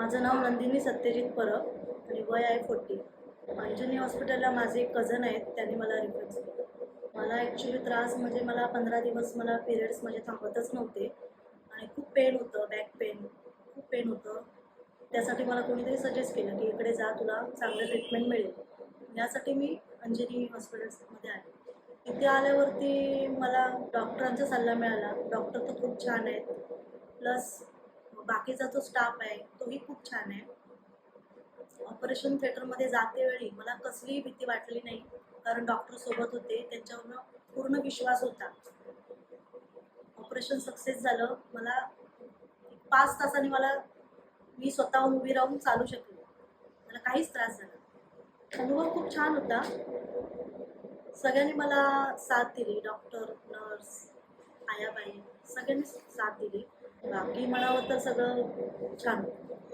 माझं नाव नंदिनी सत्यजित परब आणि वय आहे 40. अंजनी हॉस्पिटलला माझे एक कझन आहेत, त्यांनी मला रिफर केलं. मला ॲक्च्युली त्रास म्हणजे मला 15 दिवस मला पिरियड्स म्हणजे थांबतच नव्हते आणि खूप पेन होतं, बॅक पेन, खूप पेन होतं. त्यासाठी मला कोणीतरी सजेस्ट केलं की इकडे जा, तुला चांगलं ट्रीटमेंट मिळेल. यासाठी मी अंजनी हॉस्पिटल्समध्ये आले. इथे आल्यावरती मला डॉक्टरांचा सल्ला मिळाला. डॉक्टर तर खूप छान आहेत. प्लस बाकीचा जो स्टाफ आहे तोही खूप छान आहे. ऑपरेशन थिएटरमध्ये जाते वेळी मला कसलीही भीती वाटली नाही, कारण डॉक्टर सोबत होते. त्यांच्यावरनं पूर्ण विश्वास होता. ऑपरेशन सक्सेस झालं. मला 5 तासांनी मी स्वतःहून उभी राहून चालू शकले. मला काहीच त्रास झाला नाही. अनुभव खूप छान होता. सगळ्यांनी मला साथ दिली. डॉक्टर, नर्स, आयाबाई सगळ्यांनी साथ दिली. बाकी म्हणावं तर सगळं छान.